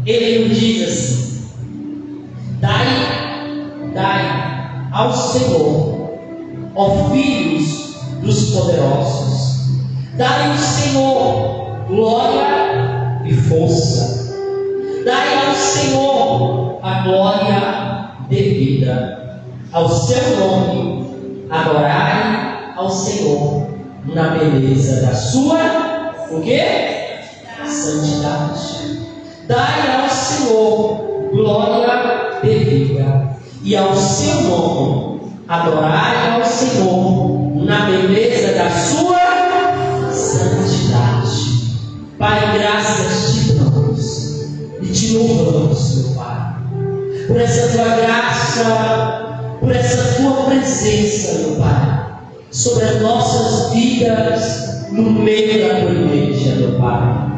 ele nos diz assim: dai ao Senhor, ó filhos dos poderosos, dai ao Senhor glória e força, dai ao Senhor a glória devida ao seu nome, adorai ao Senhor na beleza da sua, o quê? Santidade. Dai ao Senhor glória devida e ao seu nome, adorai ao Senhor na beleza da sua santidade. Pai, graças te damos e te louvamos, meu Pai, por essa tua graça, por essa tua presença, meu Pai, sobre as nossas vidas no meio da tua igreja, meu Pai.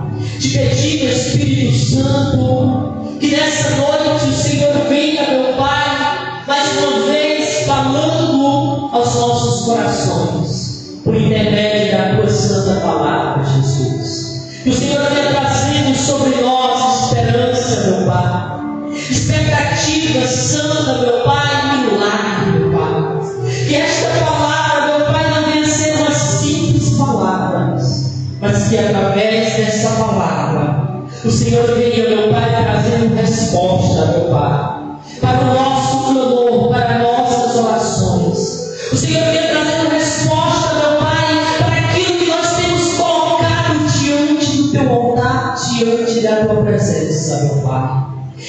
Te pedimos, Espírito Santo, que nessa noite o Senhor venha, meu Pai, mais uma vez falando aos nossos corações, por intermédio da tua santa palavra, Jesus. Que o Senhor venha trazendo sobre nós esperança, meu Pai, expectativa santa, meu Pai, milagre, meu Pai. Que esta palavra, meu Pai, não venha ser umas simples palavras, mas que através dessa palavra o Senhor venha, meu Pai, trazendo resposta, meu Pai, para o nosso clamor, para nossas orações. O Senhor venha trazendo resposta, meu Pai, para aquilo que nós temos colocado diante do teu altar, diante da tua presença, meu Pai.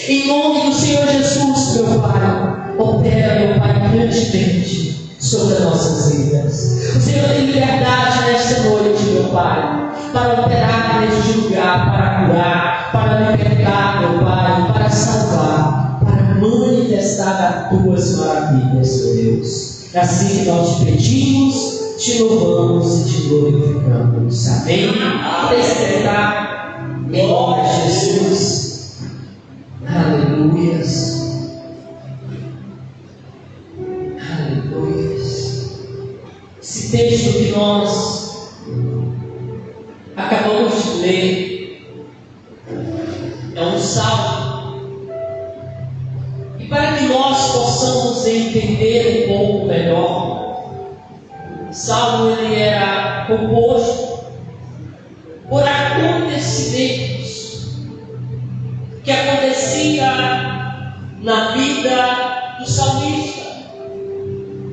Em nome do Senhor Jesus, meu Pai, opera, meu Pai, grandemente sobre as nossas vidas. O Senhor tem liberdade nesta noite, meu Pai, para operar neste lugar, para curar, para libertar, meu Pai, para salvar, para manifestar as tuas maravilhas, meu Deus. É assim que nós te pedimos, te louvamos e te glorificamos. Amém? Despertar, em nome de Jesus. Aleluias. Aleluias. Esse texto que nós acabamos de ler é um salmo, e para que nós possamos entender um pouco melhor, o salmo ele era composto por acontecimentos que acontecia na vida do salmista.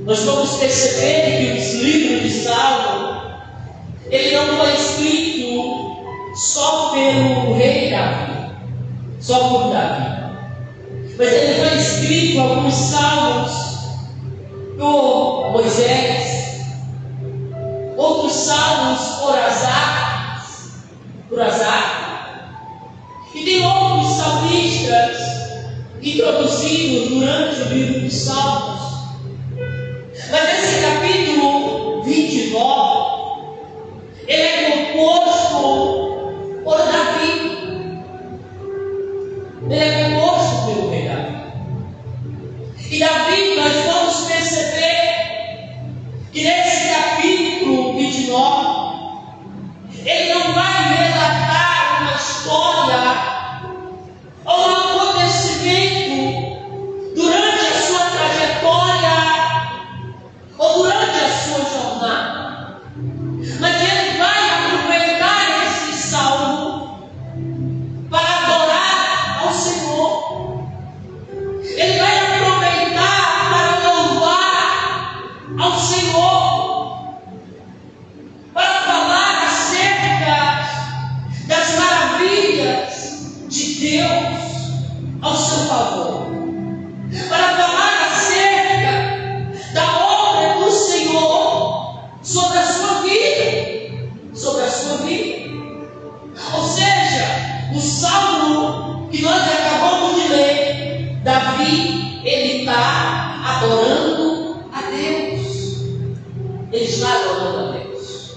Nós vamos perceber que os livros de Salmo, ele não foi escrito só pelo rei Davi, só por Davi, mas ele foi escrito alguns salmos por Moisés, outros salmos por Asaf, e tem outros salmistas introduzidos durante o livro dos Salmos. Mas esse capítulo 29, ele é composto por Davi. Ele é composto pelo rei Davi. E Davi, nós vamos perceber que nesse capítulo 29, ele não vai relatar uma história ou um acontecimento durante a sua trajetória ou durante a sua jornada, mas ele vai aproveitar esse salmo para adorar ao Senhor. Ele vai aproveitar para louvar ao Senhor, para falar acerca das maravilhas de Deus ao seu favor, para falar acerca da obra do Senhor sobre a sua vida, sobre a sua vida. Ou seja, o salmo que nós acabamos de ler, Davi, ele está adorando a Deus. Ele está adorando a Deus.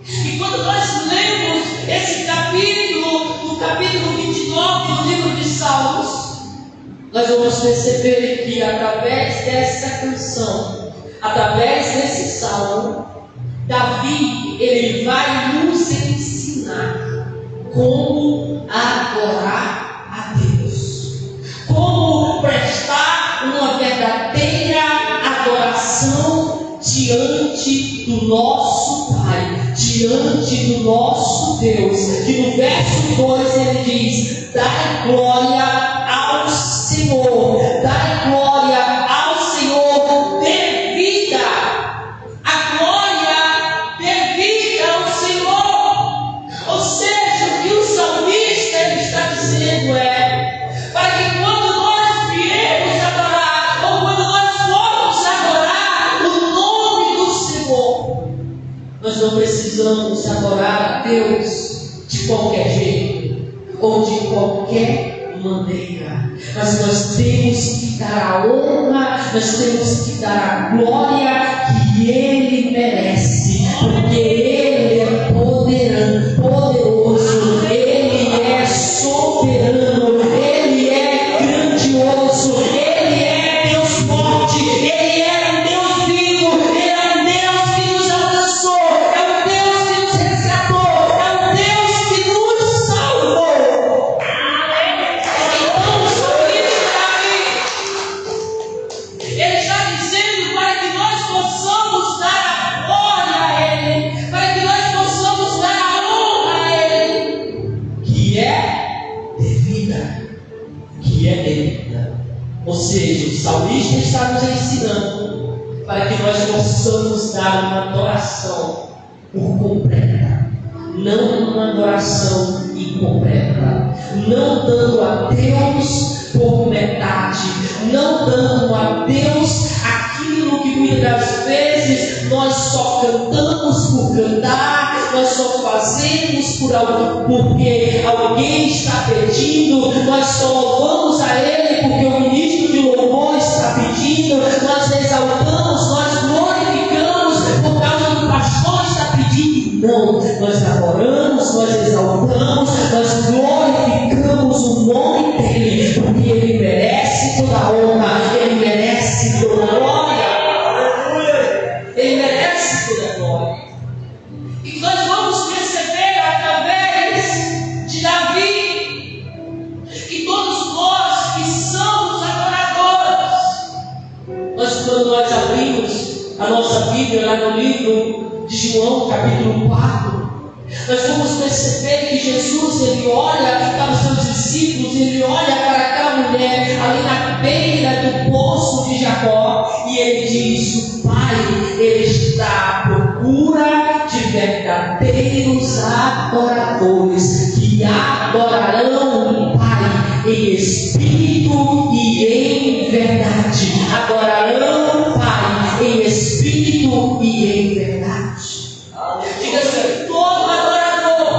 E quando nós lemos esse capítulo, no capítulo 29 do livro de Salmos, nós vamos perceber que através dessa canção, através desse salmo, Davi, ele vai nos ensinar como adorar a Deus. diante do nosso Pai, diante do nosso Deus, que no verso 2 ele diz: dai glória ao Senhor, dai glória ao Senhor, devida, a glória devida ao Senhor. Ou seja, o que o salmista ele está dizendo é, para que quando nós viemos adorar, ou quando nós formos adorar o nome do Senhor, nós não precisamos adorar a Deus de qualquer jeito, ou de qualquer maneira, mas nós temos que dar a honra, nós temos que dar a glória que Ele merece, porque Ele é poderoso, Ele é soberano, Ele é grandioso, Ele é Deus forte, Ele é Deus vivo, Ele é o Deus que nos alcançou, é o Deus que nos resgatou, é o Deus que nos salvou. Então o salmista Davi, ele está dizendo para que nós possamos dar a glória a Ele, para que nós possamos dar a honra a Ele, que é devida. Ou seja, o salmista está nos ensinando para que nós possamos dar uma adoração por completa, não uma adoração incompleta, não dando a Deus por metade, não dando a Deus aquilo que muitas das vezes nós só cantamos por cantar, nós só fazemos porque alguém está pedindo, nós só louvamos a Ele porque o ministro de louvor está pedindo, nós exaltamos, nós glorificamos por causa do pastor está pedindo. Não, nós adoramos, nós exaltamos, nós glorificamos o nome dEle, porque Ele merece toda a honra, Ele merece toda a glória. Ele merece toda a glória. E nós vamos perceber através de Davi que todos nós que somos adoradores, quando nós abrimos a nossa Bíblia lá no livro de João, capítulo 4, nós vamos perceber que Jesus ele olha para os seus discípulos, ele olha para aquela mulher ali na beira do poço de Jacó e ele diz: o Pai, ele está à procura de verdadeiros adoradores que adorarão o Pai em espírito e em verdade. Adorarão o Pai em espírito e em verdade. Diga assim: todo adorador.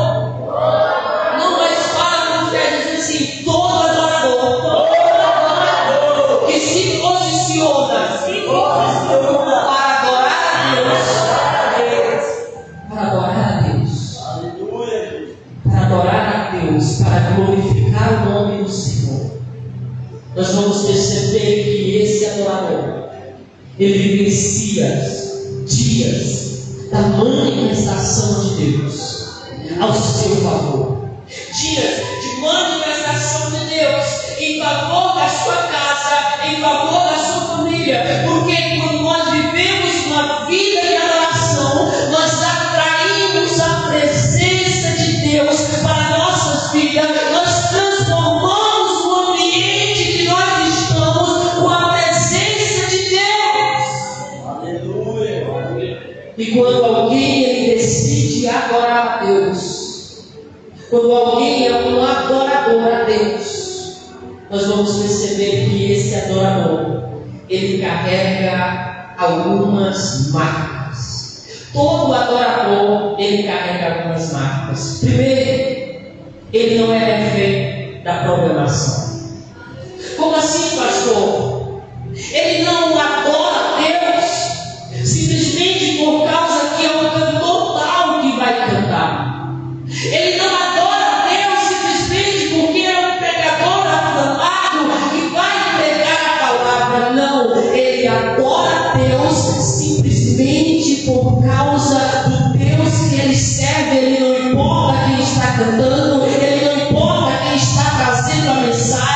Não mais fala, não quer dizer assim, todo adorador que se posiciona para adorar a Deus, para adorar a Deus, para adorar a Deus, para glorificar o nome do Senhor. Nós vamos perceber que esse adorador, ele vivencia dias da manifestação de Deus ao seu favor, dias de manifestação de Deus em favor da sua casa, em favor da sua família, porque quando nós vivemos uma vida de adoração, nós atraímos a presença de Deus para nossas vidas, nós transformamos o ambiente que nós estamos com a presença de Deus. Aleluia. E quando alguém ele decide adorar a Deus, quando alguém é um adorador a Deus, nós vamos perceber que esse adorador, ele carrega algumas marcas. Todo adorador, ele carrega algumas marcas. Primeiro, ele não é refém da programação. Como assim, pastor? Ele não adora Deus simplesmente por causa que é um cantor tal que vai cantar. Ele não adora Deus simplesmente porque é um pregador afamado que vai pregar a palavra. Não, ele adora Deus simplesmente por causa do Deus que ele serve. Ele não importa quem está cantando, ele não importa quem está trazendo a mensagem.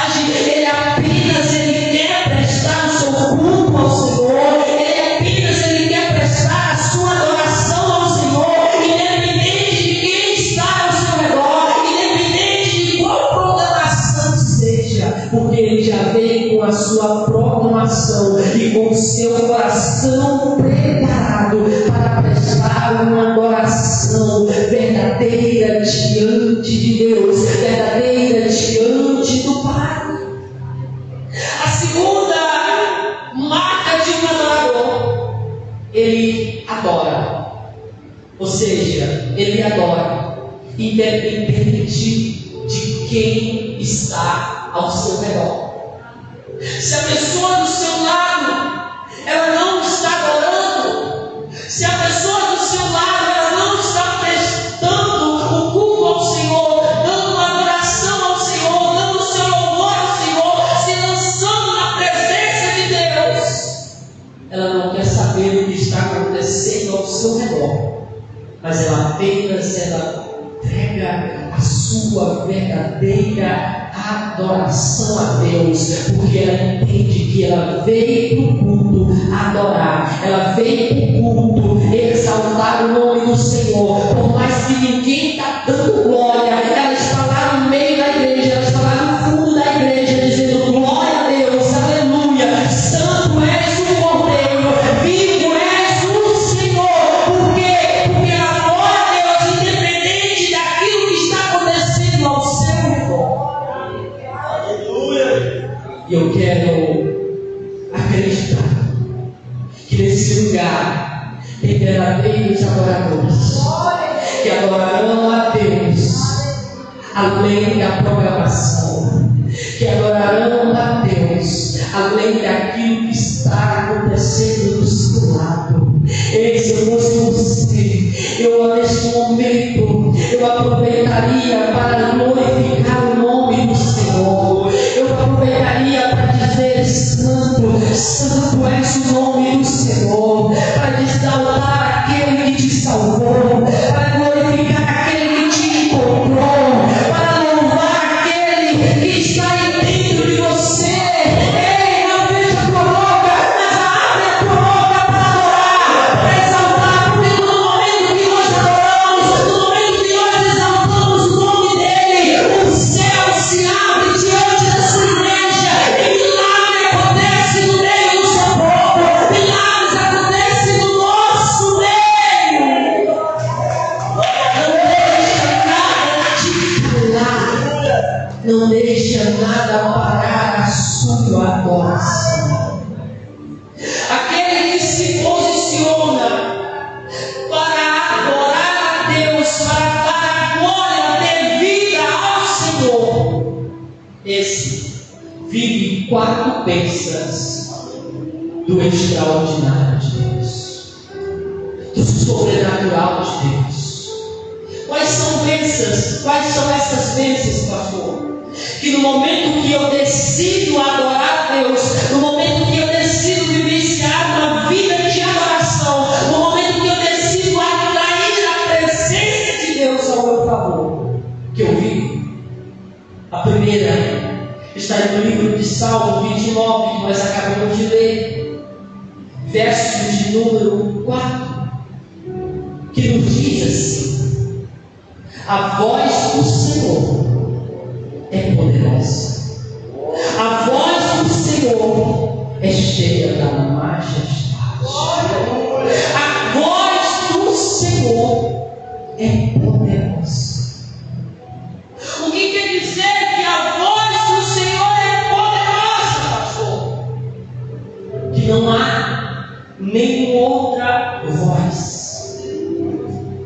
porque ele já veio com a sua proclamação e com o seu coração preparado para prestar uma adoração verdadeira diante de Deus, verdadeira diante do Pai. A segunda marca de um adorador, ele adora, ou seja, ele adora, independente de quem está ao seu redor. Se a pessoa do seu lado, ela não está adorando, se a pessoa do seu lado, ela não está prestando o culto ao Senhor, dando uma adoração ao Senhor, dando o seu louvor ao Senhor, se lançando na presença de Deus, ela não quer saber o que está acontecendo ao seu redor, mas ela apenas entrega a sua verdadeira adoração a Deus, porque ela entende que ela veio para o culto adorar, ela veio para o culto exaltar o nome do Senhor. Por mais que ninguém está dando glória, ela está lá no meio da igreja, ela está lá no fundo da igreja, dizendo glória a Deus, aleluia, santo és o Cordeiro, vivo és o Senhor. Por quê? Porque ela adora a Deus, independente daquilo que está acontecendo ao seu redor. E eu quero acreditar que nesse lugar tem verdadeiros adoradores que adorarão a Deus além da programação, que adorarão a Deus além daquilo que está acontecendo do seu lado. Ei, se eu fosse você, eu neste momento eu aproveitaria para glorificar o nome do Senhor. Eu aproveitaria para dizer santo, santo és o nome do Senhor, para exaltar aquele que te salvou, para glorificar aquele que te encontrou, para louvar aquele que está aí dentro de você. Ei, não veja a tua boca, mas abre a tua boca para adorar, para exaltar, porque no momento que nós adoramos, no momento que nós exaltamos o nome dele, o céu se abre diante da sua igreja, e milagre acontece no meio do seu povo, milagres acontecem no nosso meio. Não deixa nada parar a sua adoração. Aquele que se posiciona para adorar a Deus, para dar a glória devida ao Senhor, esse vive 4 bênçãos do extraordinário de Deus, do sobrenatural de Deus. Quais são bênçãos? Quais são essas bênçãos, pastor? Que no momento que eu decido adorar a Deus, no momento que eu decido vivenciar uma vida de adoração, no momento que eu decido atrair a presença de Deus ao meu favor, que eu vivo. A primeira está no livro de Salmo 29, que nós acabamos de ler, versos de número 4, que nos diz assim: a voz do Senhor é poderosa, a voz do Senhor é cheia da majestade, a voz do Senhor é poderosa. O que quer dizer que a voz do Senhor é poderosa, pastor? Que não há nenhuma outra voz,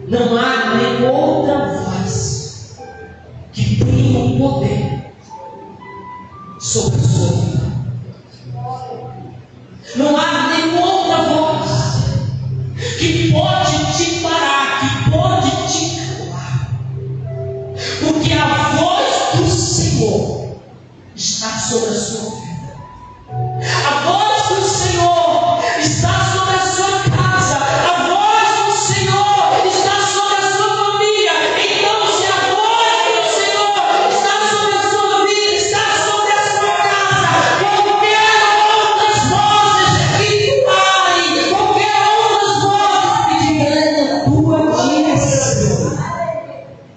não há nenhuma outra voz que tenha o poder sobre a sua vida. Não há nenhuma outra voz que pode te parar, que pode te calar, porque a voz do Senhor está sobre a sua vida. A voz do Senhor está sobre a sua casa. A voz do Senhor está sobre a sua família. Então, se a voz do Senhor está sobre a sua vida, está sobre a sua casa, qualquer outras vozes que parem, qualquer outras vozes que digam a tua direção,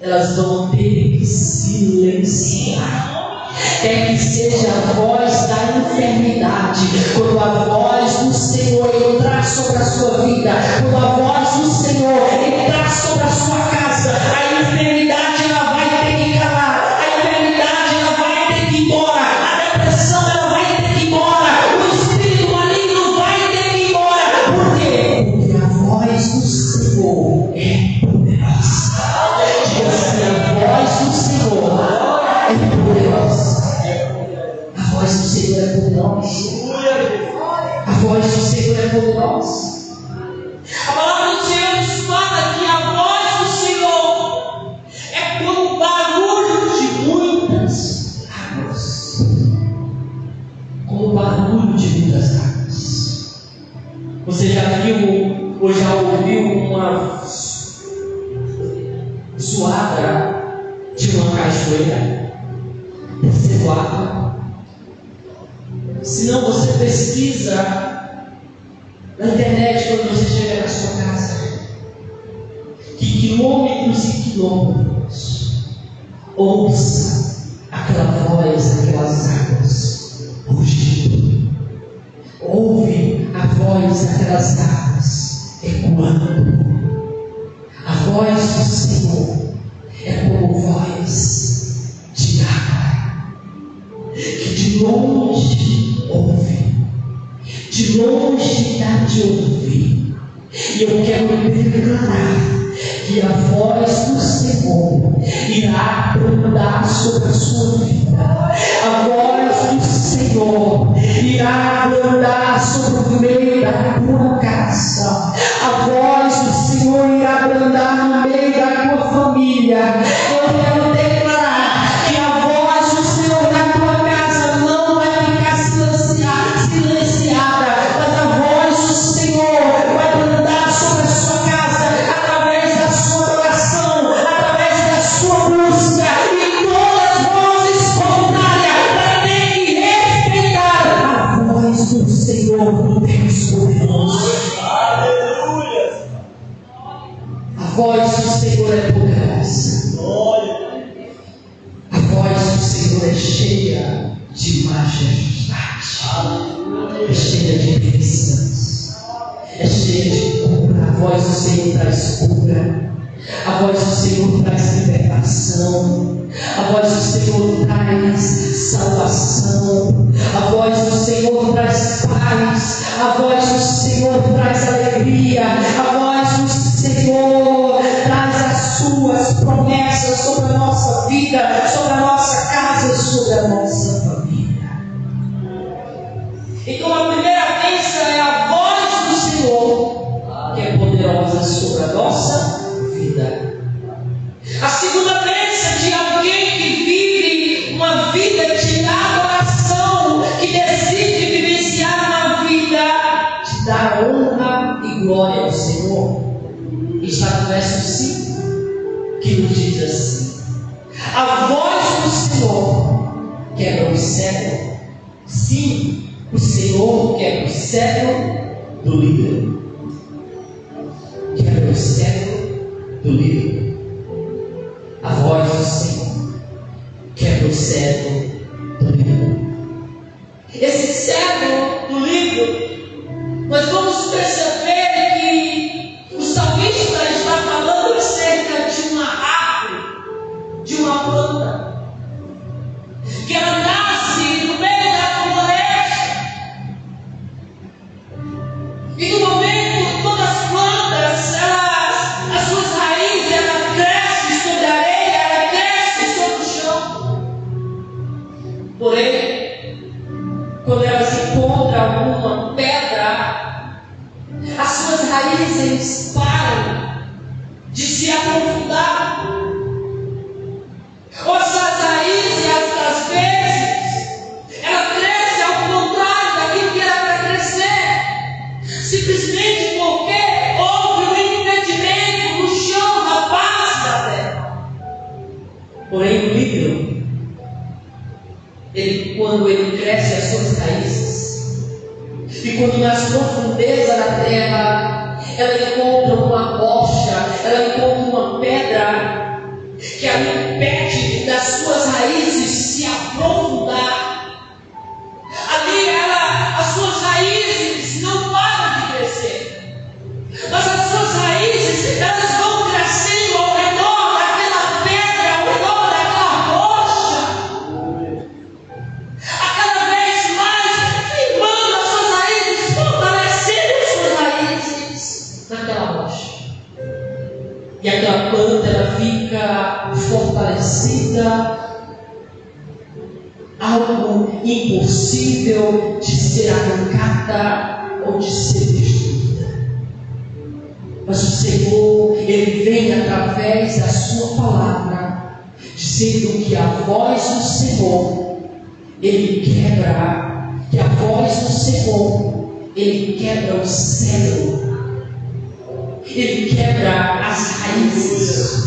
elas vão ter que silenciar. quer que seja a voz da enfermidade, quando a voz do Senhor entrar sobre a sua vida, quando a voz do Senhor entrar sobre a sua casa, a enfermidade ela vai ter que calar, a enfermidade ela vai ter que ir embora, a depressão ela vai ter que ir embora, o espírito maligno vai ter que ir embora. Por quê? Porque a voz do Senhor é poderosa. Diga assim: a voz do Senhor é poderosa. A voz do Senhor é poderosa. A voz do Senhor é poderosa. A palavra do Senhor nos fala que a voz do Senhor é como o barulho de muitas águas. Como o barulho de muitas águas. Você já viu ou já ouviu uma zoada de uma cachoeira descendo água? Se não, você pesquisa na internet quando você chega na sua casa, que quilômetros e quilômetros ouça aquela voz daquelas águas rugindo, ouve a voz daquelas águas ecoando. A voz do Senhor é como voz de água, que de longe ouve, de longe dá de ouvir. E eu quero declarar que a voz do Senhor irá brandar sobre a sua vida. A voz do Senhor irá brandar sobre o meio da tua casa. A voz do Senhor irá brandar no meio da tua família. Eu quero declarar que a voz do Senhor na tua casa não vai ficar silenciada, mas a voz do Senhor vai brandar sobre a sua casa através da sua oração, através da sua busca, e todas as vozes contrárias vai ter que respeitar a voz do Senhor, do Deus poderoso. A voz do Senhor é poderosa. A voz do Senhor é cheia de majestade, é cheia de bênçãos, é cheia de cura. A voz do Senhor traz cura. A voz do Senhor traz libertação. A voz do Senhor traz salvação. A voz do Senhor traz paz. A voz do Senhor traz alegria. A voz do Senhor traz as suas promessas sobre a nossa vida, sobre a nossa casa, sobre a nossa família. Então a primeira bênção é a voz do Senhor, que é poderosa sobre a nossa vida. A segunda bênção de alguém que vive uma vida de adoração, que decide vivenciar uma vida de dar honra e glória ao Senhor, está no verso 5, que nos diz assim: a voz do Senhor quebra o cedro. Sim, o Senhor quebra o cedro do líder. Quebra o cedro do líder. A voz do Senhor quebra o cedro do líder. Esse cedro do líder, nós vamos perceber que o salmista está falando acerca de uma árvore, de uma planta, que ela nasce no meio da floresta. E no momento, todas as plantas, as suas raízes, ela cresce sobre a areia, ela cresce sobre o chão. Porém, quando ela se encontra alguma pedra, as suas raízes param de se aprofundar. Ou essas raízes, às vezes, ela cresce ao contrário daquilo que era para crescer, simplesmente porque houve um impedimento no chão, na base da terra. Porém, o lírio, quando ele cresce as suas raízes, e quando nas profundezas da terra, ela encontra uma rocha, ela encontra uma pedra, que a impede das suas raízes se aprofundar. algo impossível de ser arrancada ou de ser destruída. Mas o Senhor, Ele vem através da sua palavra, dizendo que a voz do Senhor, Ele quebra, que a voz do Senhor, Ele quebra o céu, Ele quebra as raízes,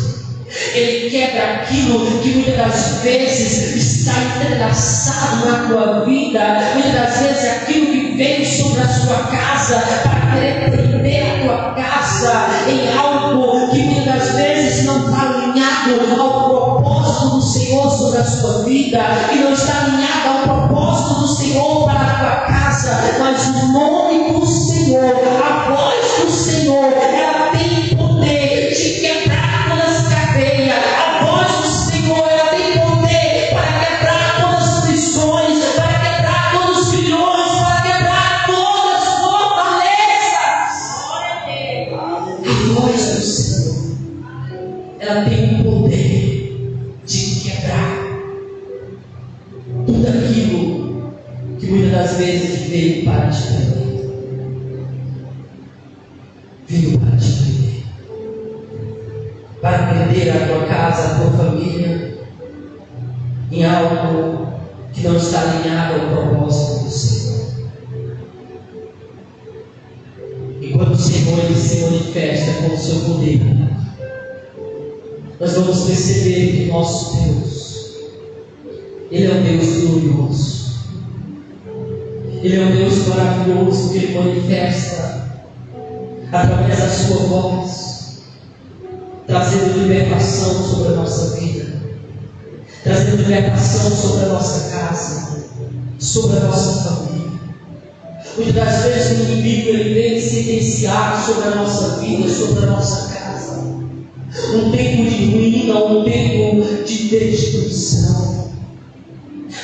Ele quebra aquilo que muitas das vezes está entrelaçado na tua vida, muitas das vezes aquilo que veio sobre a sua casa para querer prender a tua casa em algo que muitas das vezes não está alinhado ao propósito do Senhor sobre a sua vida, e não está alinhado ao propósito do Senhor para a tua casa. Mas o nome do Senhor, a voz do Senhor, ela tem poder de quebrar todas as cadeias. A voz do Senhor, ela tem poder para quebrar todas as prisões, para quebrar todos os grilhões, para quebrar todas as fortalezas. A voz do Senhor, ela tem o poder de quebrar tudo aquilo que muitas das vezes veio para te prender. Veio para te prender, para prender a tua casa, a tua família, em algo que não está alinhado ao propósito do Senhor. E quando o Senhor Ele se manifesta com o seu poder, nós vamos perceber que nosso Deus, Ele é um Deus glorioso, Ele é um Deus maravilhoso, que Ele manifesta através da sua voz, trazendo libertação sobre a nossa vida, trazendo libertação sobre a nossa casa, sobre a nossa família. Muitas das vezes o inimigo ele vem sentenciar sobre a nossa vida, sobre a nossa casa, um tempo de ruína, um tempo de destruição.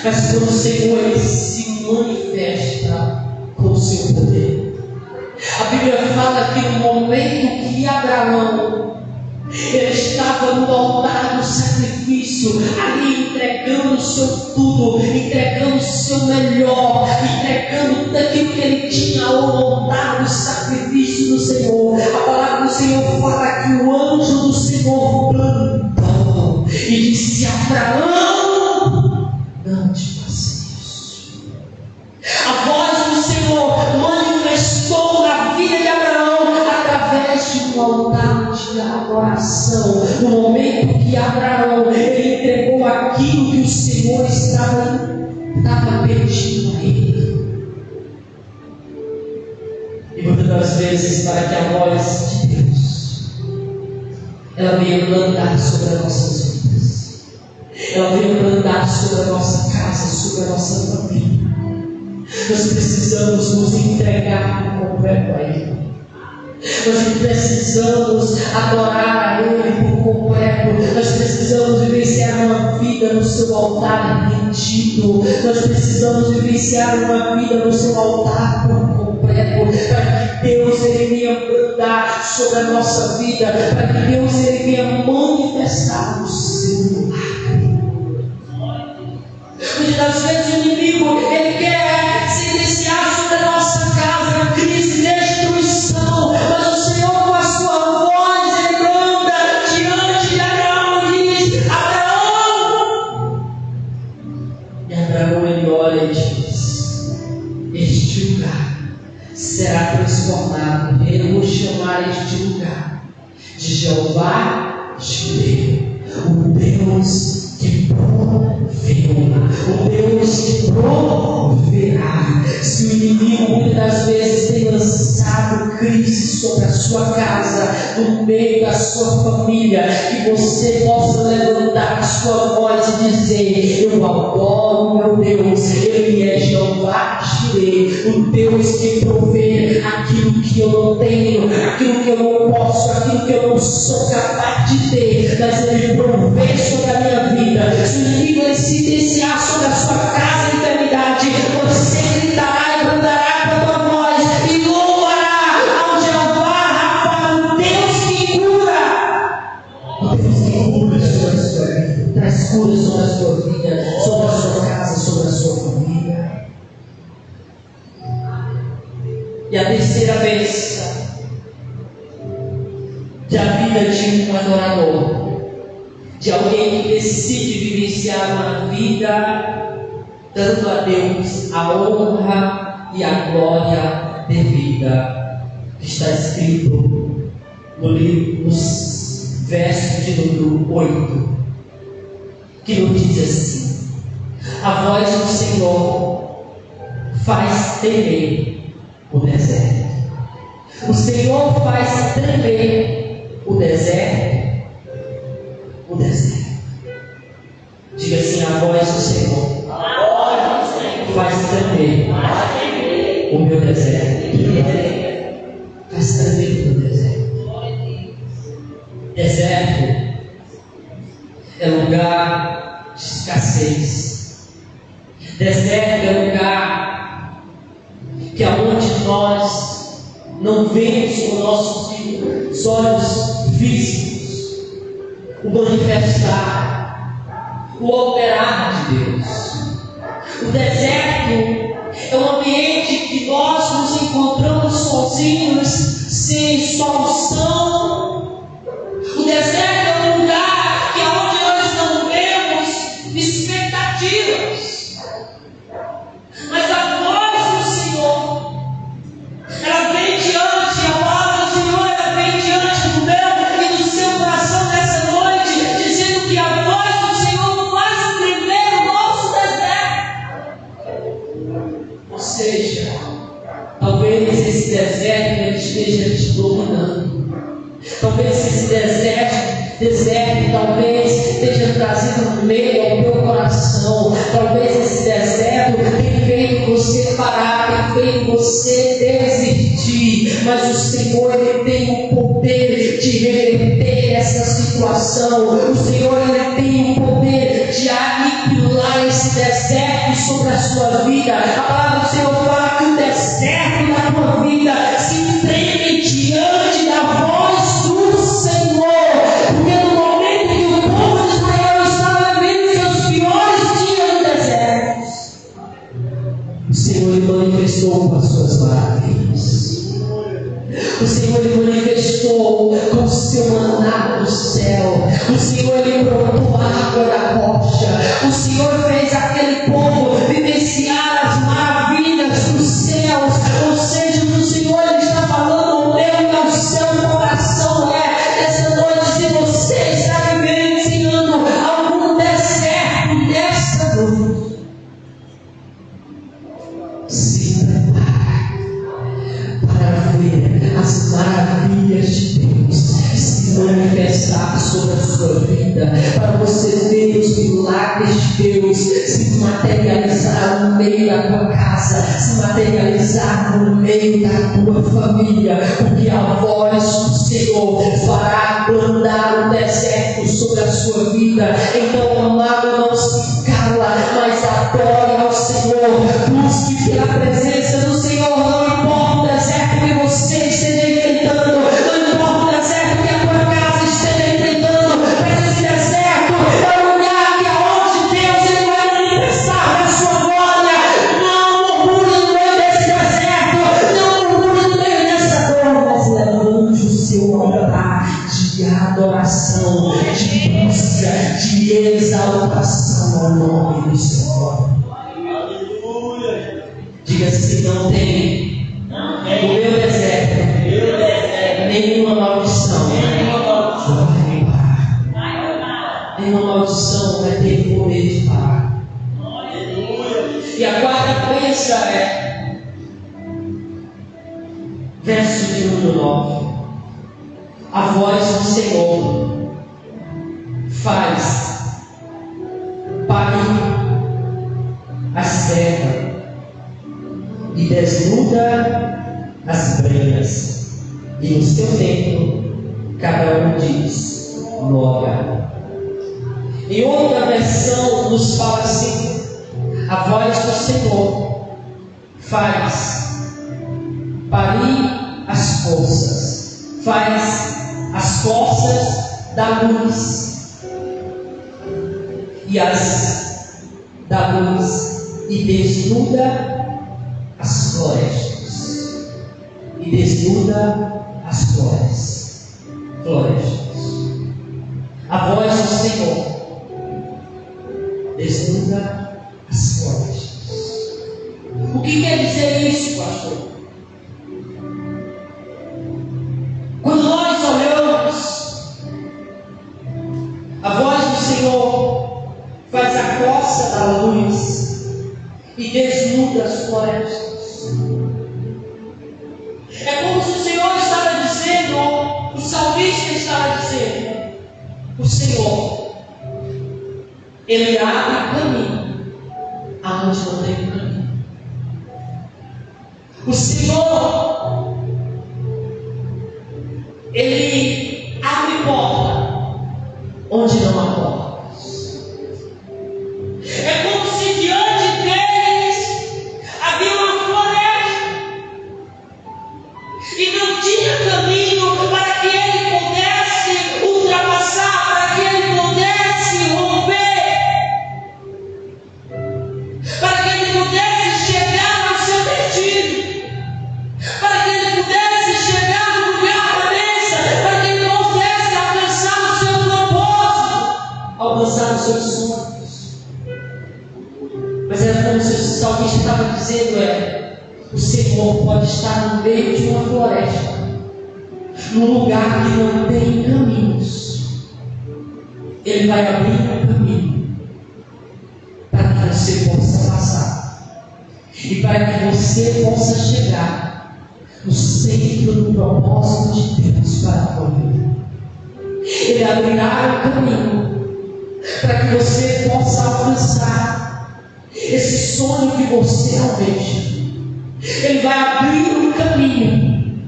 Mas quando o Senhor ele se manifesta com o seu poder, a Bíblia fala que no momento que Abraão ele estava no altar do sacrifício, ali entregando o seu tudo, entregando o seu melhor, entregando tudo aquilo que ele tinha ao altar do sacrifício do Senhor. A palavra do Senhor fala que o anjo do Senhor plantou e disse: Abraão, não te faça isso. A voz do Senhor manifestou na vida de Abraão através de um altar de adoração. No momento que Abraão ele entregou aquilo que o Senhor estava pedindo a ele. E muitas das vezes, para que a voz de Deus ela venha plantar sobre as nossas vidas, ela venha plantar sobre a nossa casa, sobre a nossa família, nós precisamos nos entregar por completo a Ele. Nós precisamos adorar a Ele por completo. Nós precisamos vivenciar uma vida no seu altar rendido. Nós precisamos vivenciar uma vida no seu altar por completo, para que Deus ele venha mandar sobre a nossa vida, para que Deus ele venha manifestar o seu milagre. Muitas das vezes o inimigo ele quer sentenciar sobre a nossa casa crise, destruição, mas o Senhor com a sua voz ele anda diante de Abraão e diz: Abraão! E Abraão ele olha e diz: este lugar será transformado. Eu vou chamar este lugar de Jeová Jireh, o Deus que proveu, o Deus que proverá. Se o inimigo muitas das vezes tem lançado crise sobre a sua casa, no meio da sua família, que você possa levantar a sua voz e dizer: eu adoro meu Deus, Ele é Jeová Jireh, o Deus que provê aquilo que eu não tenho, aquilo que eu não posso, aquilo que eu não sou capaz de ter, mas Ele provê sobre a minha vida. Se o inimigo ele sentenciar sobre a sua casa a enfermidade, você gritará e brandará com a tua voz e louvará ao Jeová Rafa, o Deus que cura. O Deus que cura sobre a sua vida, traz cura sobre a sua vida, sobre a sua casa, sobre a sua E a terceira bênção da vida de um adorador, de alguém que decide vivenciar uma vida dando a Deus a honra e a glória devida, que está escrito no livro, nos versos de número 8, que nos diz assim: a voz do Senhor faz tremer o deserto. O Senhor faz tremer o deserto. O deserto. Diga assim: a voz do Senhor faz tremer o meu deserto. Faz tremer o meu deserto. Deserto é lugar de escassez. Deserto é lugar que aonde nós não vemos com nossos olhos físicos o manifestar, o operar de Deus. O deserto é um ambiente que nós nos encontramos sozinhos, sem solução. O deserto é um lugar que aonde nós não vemos expectativas. Mas a voz do Senhor, ela vem diante, a palavra do Senhor, ela vem diante do meu e do seu coração nessa noite, dizendo que a voz do Senhor faz tremer o nosso deserto. Ou seja, talvez esse deserto ele esteja te dominando. Talvez esse deserto talvez esteja trazido no meio ao teu coração. Talvez esse deserto tenha feito você parar, tenha feito você desistir. Mas o Senhor ele tem o poder de reverter essa situação. O Senhor ele tem o poder de aniquilar esse deserto sobre a sua vida. A palavra do Senhor fala que o deserto da tua vida se treme diante da voz do Senhor. Porque no momento que o povo de Israel estava vivendo seus piores dias no deserto, o Senhor lhe manifestou com as suas maravilhas. O Senhor lhe manifestou com o seu maná do céu. O Senhor lhe brotou água da rocha. O Senhor fez aquele povo vivenciar as maravilhas dos céus. Ou seja, o Senhor ele está falando ao meu e ao seu coração. Essa noite, se você está vivenciando algum deserto nessa noite, se prepare para ver as maravilhas de Deus se manifestar sobre a sua vida, para você ver os milagres de Deus se materializar no meio da tua casa, se materializar no meio da tua família, porque a voz do Senhor fará abrandar o deserto sobre a sua vida. Então, amado, não se cala, mas adore ao Senhor, busque pela presença do Senhor. Não importa o deserto que você esteja enfrentando, não importa o deserto que a tua casa esteja enfrentando, mas esse deserto é o lugar que aonde Deus ele vai manifestar a sua glória. Não murmure no meio desse deserto, não murmure no meio dessa dor, mas levante o seu altar de adoração, de busca, de exaltação ao nome do Senhor. Diga assim: não tem no meu deserto nenhuma maldição vai parar. Nenhuma maldição vai ter poder de parar. E a quarta bênção é verso de número 9: a voz do Senhor faz parir a serva e desnuda as brenhas, e no seu tempo cada um diz glória. Em outra versão nos fala assim: a voz do Senhor faz parir as forças, faz as forças da luz e as da luz, e desnuda as florestas. desnuda as florestas. A voz do Senhor desnuda as florestas. O que quer dizer isso, pastor? Quando nós olhamos, a voz do Senhor faz a coça da luz e desnuda as florestas. É como se o Senhor estava dizendo, o salmista estava dizendo, o Senhor, Ele abre caminho aonde não tem caminho. O Senhor, Ele abre porta onde não há portas. É como se diante deles havia uma floresta e não tinha caminho para que ele pudesse ultrapassar, para que ele pudesse romper, para que ele pudesse chegar ao seu destino, para que ele pudesse chegar no lugar da mesa, para que ele pudesse alcançar o seu propósito, alcançar os seus sonhos. Mas era como se o salmista estava dizendo, o Senhor pode estar no meio de uma floresta, num lugar que não tem caminhos. Ele vai abrir um caminho para que você possa passar e para que você possa chegar no centro do propósito de Deus para a tua vida. Ele abrirá um caminho para que você possa alcançar esse sonho que você almeja. Ele vai abrir um caminho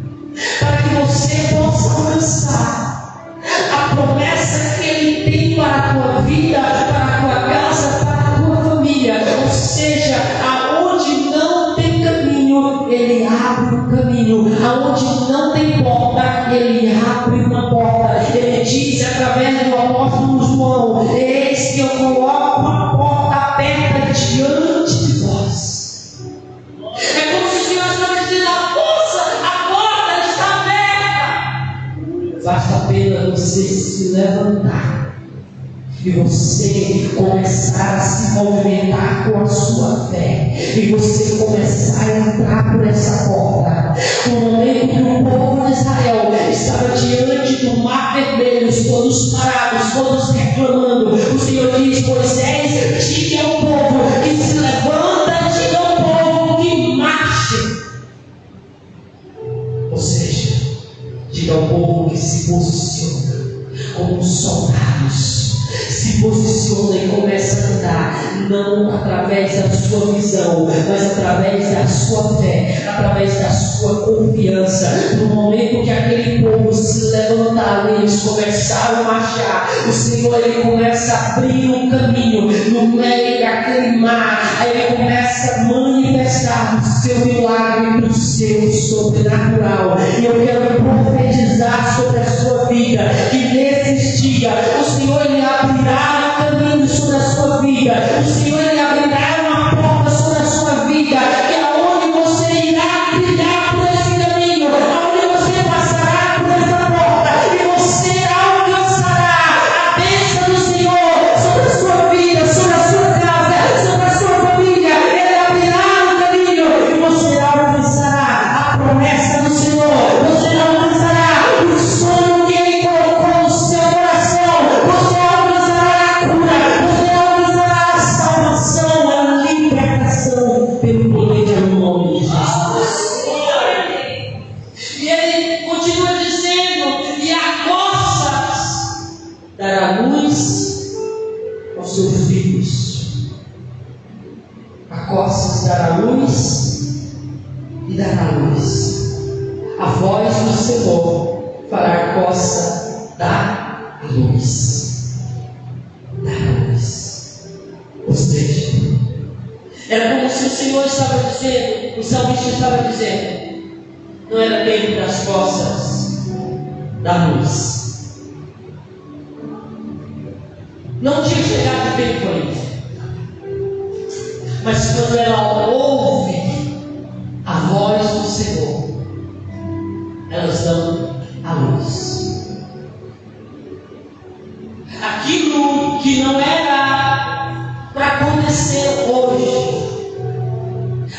para que você possa alcançar a promessa que Ele tem para a tua vida, para a tua casa, para a tua família. Ou seja, aonde não tem caminho, Ele abre um caminho. Aonde não tem porta, Ele abre uma porta. Ele diz através do apóstolo João: eis que eu coloco uma porta aberta diante de vós. É como se o Senhor estava dizendo: a porta está aberta. Basta apenas você se levantar e você começar a se movimentar com a sua fé, e você começar a entrar por essa porta. No momento que o povo de Israel estava diante do mar vermelho, todos parados, todos reclamando, o Senhor diz: Moisés, diga ao povo que se levanta, diga ao povo que marche. Ou seja, diga ao povo que se posiciona como soldados, se posiciona e começa a andar, não através da sua visão, mas através da sua fé, através da sua confiança. No momento que aquele povo se levantaram e eles começaram a marchar, o Senhor ele começa a abrir um caminho no meio daquele mar. Aí Ele começa a manifestar o seu milagre, o seu sobrenatural. E eu quero profetizar sobre a sua vida que nesses dias o Senhor ele abrirá um caminho sobre a sua vida. O Senhor ele abrirá uma porta sobre a sua vida, e aonde você irá trilhar por esse caminho, aonde você passará por essa porta, e você alcançará a bênção do Senhor sobre a sua vida, sobre a sua casa, sobre a sua família. Ele abrirá um caminho e você alcançará a promessa do Senhor. Você alcançará o sonho que Ele colocou no seu coração. Você alcançará a cura, você alcançará a salvação, a libertação pelo poder do nome de Jesus. E Ele continua dizendo: e a coças dará luz aos seus filhos. A coças dará luz e dará luz. A voz do Senhor fará a coça dar luz. Dar luz. Ou seja, era como se o Senhor estava dizendo, o salmista estava dizendo: não era tempo das coças da luz. Não tinha chegado o tempo ainda. Mas quando ela ouve a voz do Senhor, são a luz. Aquilo que não era para acontecer hoje,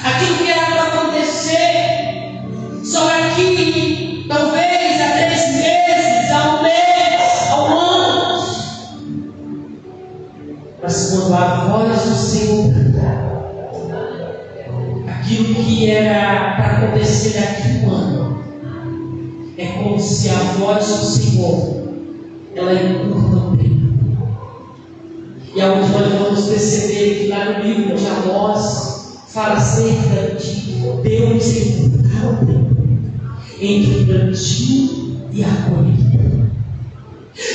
aquilo que era para acontecer só daqui, talvez há 3 meses, há 1 mês, há 1 ano, mas quando a voz do Senhor cantar, aquilo que era para acontecer daqui 1 ano, é como se a voz do Senhor ela encurta o tempo. E aonde nós vamos perceber que lá no livro de Amós fala acerca de Deus encurtar o tempo entre o plantio e a colheita.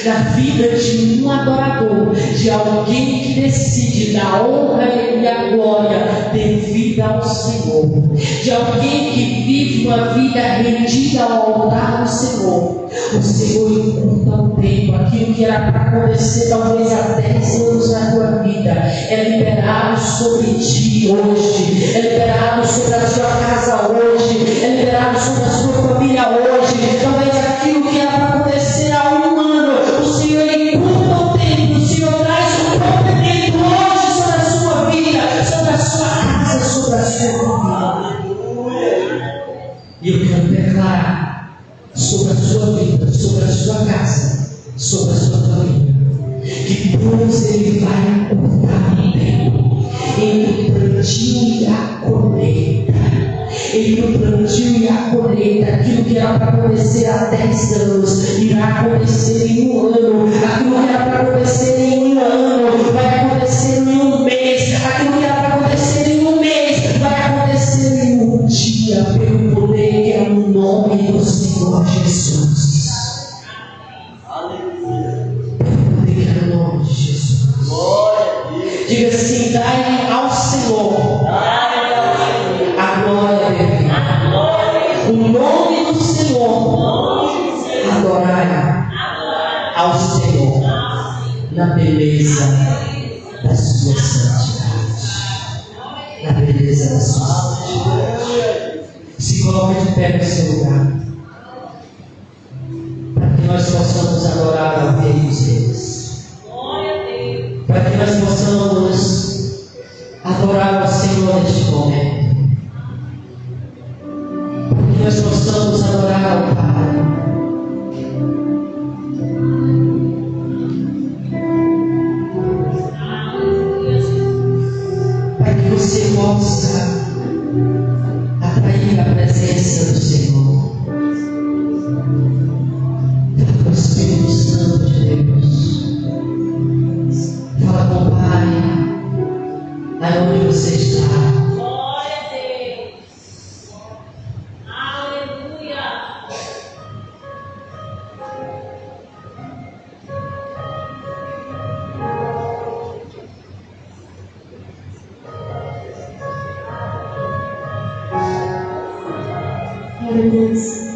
Na vida de um adorador, de alguém que decide dar honra e a glória devida ao Senhor, de alguém que vive uma vida rendida ao altar do Senhor, o Senhor encurta o tempo. Aquilo que era para acontecer talvez há 10 anos na tua vida é liberado sobre ti hoje, é liberado sobre a sua casa hoje, é liberado sobre a sua família hoje. Talvez aquilo que era para acontecer há 1 ano, o Senhor encurta o tempo, o Senhor traz um complemento hoje sobre a sua vida, sobre a sua casa, sobre a sua família. E eu quero declarar sobre a sua vida, sobre a sua casa, sobre a sua família, que Deus ele vai encurtar o tempo entre o plantio e a colheita. Entre o plantio e a colheita, aquilo que era para acontecer há 10 anos, irá acontecer em 1 ano. Aquilo que era para acontecer em 1 ano, vai acontecer em 1 mês. Aquilo que era para acontecer em 1 mês, vai acontecer em 1 dia, pelo poder que é no nome do Senhor Jesus. Aleluia. Pelo poder que é no nome de Jesus. Glória a Deus. Diga assim: dai ao Senhor a glória dele. O nome do Senhor, adorai ao Senhor na beleza da sua santidade. Na beleza da sua santidade. Se coloque de pé no seu lugar, para que nós possamos adorar ao Rei dos Reis, para que nós possamos adorar ao Senhor neste momento, que nós possamos adorar ao Pai. Para que você possa atrair a presença do Senhor. Fala com o Espírito Santo de Deus. Fala com o Pai, aonde você está. Aleluia.